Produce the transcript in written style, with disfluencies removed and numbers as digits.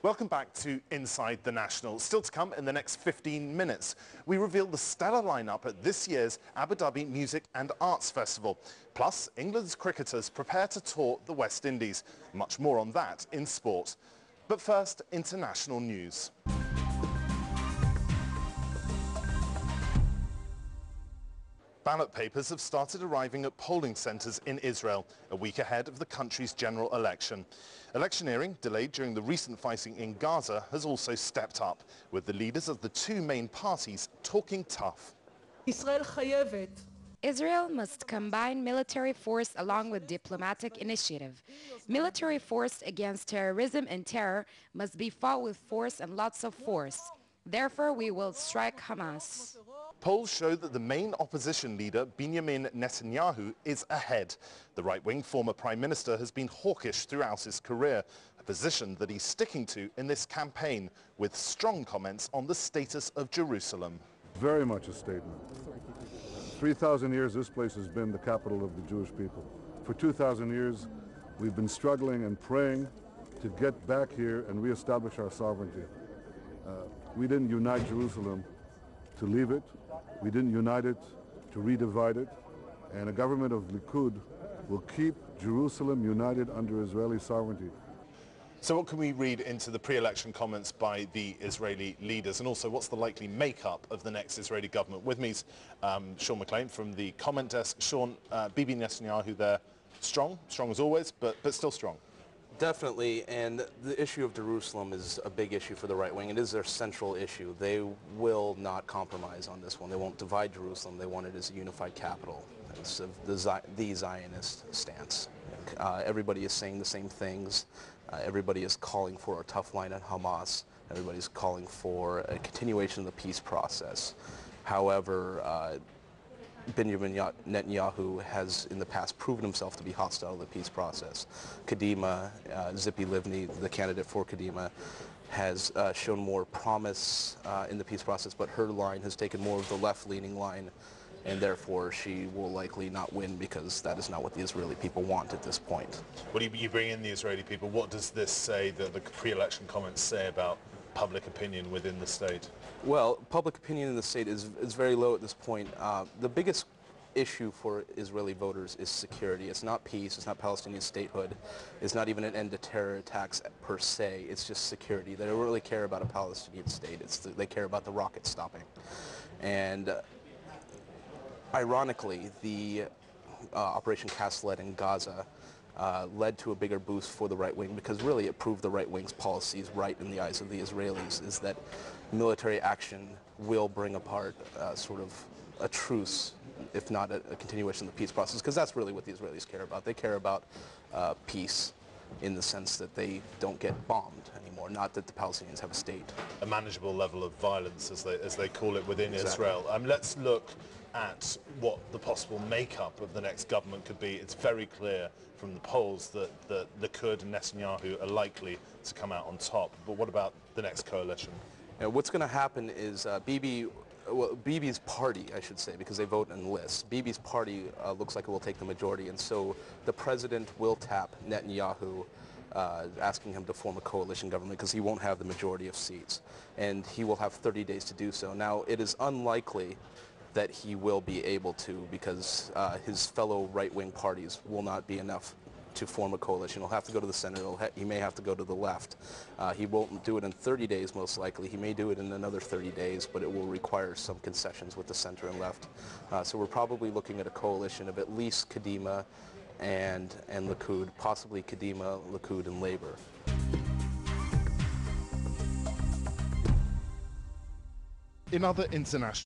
Welcome back to Inside the National. Still to come in the next 15 minutes. We reveal the stellar lineup at this year's Abu Dhabi Music and Arts Festival. Plus, England's cricketers prepare to tour the West Indies. Much more on that in sport. But first, international news. Ballot papers have started arriving at polling centres in Israel, a week ahead of the country's general election. Electioneering, delayed during the recent fighting in Gaza, has also stepped up, with the leaders of the two main parties talking tough. Israel must combine military force along with diplomatic initiative. Military force against terrorism and terror must be fought with force and lots of force. Therefore, we will strike Hamas. Polls show that the main opposition leader, Benjamin Netanyahu, is ahead. The right-wing former prime minister has been hawkish throughout his career, a position that he's sticking to in this campaign, with strong comments on the status of Jerusalem. Very much a statement. 3,000 years this place has been the capital of the Jewish people. For 2,000 years we've been struggling and praying to get back here and reestablish our sovereignty. We didn't unite Jerusalem to leave it. We didn't unite it to redivide it. And a government of Likud will keep Jerusalem united under Israeli sovereignty. So what can we read into the pre-election comments by the Israeli leaders, and also what's the likely makeup of the next Israeli government? With me is Sean McLain from the comment desk. Sean, Bibi Netanyahu there, strong as always, but still strong. Definitely, and the issue of Jerusalem is a big issue for the right wing. It is their central issue. They will not compromise on this one. They won't divide Jerusalem. They want it as a unified capital. It's the Zionist stance. Everybody is saying the same things. Everybody is calling for a tough line at Hamas. Everybody's calling for a continuation of the peace process. However, Benjamin Netanyahu has in the past proven himself to be hostile to the peace process. Kadima, Zipi Livni, the candidate for Kadima, has shown more promise in the peace process, but her line has taken more of the left-leaning line, and therefore she will likely not win because that is not what the Israeli people want at this point. Well, you bring in the Israeli people. What does this say, the pre-election comments say about public opinion within the state? Well, public opinion in the state is very low at this point. The biggest issue for Israeli voters is security. It's not peace, it's not Palestinian statehood, it's not even an end to terror attacks per se, it's just security. They don't really care about a Palestinian state, they care about the rocket stopping. And ironically, the Operation Cast Lead in Gaza led to a bigger boost for the right wing, because really it proved the right wing's policies right in the eyes of the Israelis, is that military action will bring apart sort of a truce, if not a continuation of the peace process, because that's really what the Israelis care about. They care about peace in the sense that they don't get bombed anymore, not that the Palestinians have a state. A manageable level of violence, as they call it, within Exactly. Israel. Let's look at what the possible makeup of the next government could be. It's very clear from the polls that Likud and Netanyahu are likely to come out on top. But what about the next coalition? What's going to happen is Bibi's party, I should say, because they vote in lists. Bibi's party looks like it will take the majority, and so the president will tap Netanyahu, asking him to form a coalition government because he won't have the majority of seats, and he will have 30 days to do so. Now, it is unlikely that he will be able to, because his fellow right-wing parties will not be enough to form a coalition. He'll have to go to the center. He may have to go to the left. He won't do it in 30 days, most likely. He may do it in another 30 days, but it will require some concessions with the center and left. So we're probably looking at a coalition of at least Kadima and Likud, possibly Kadima, Likud, and Labour. In other international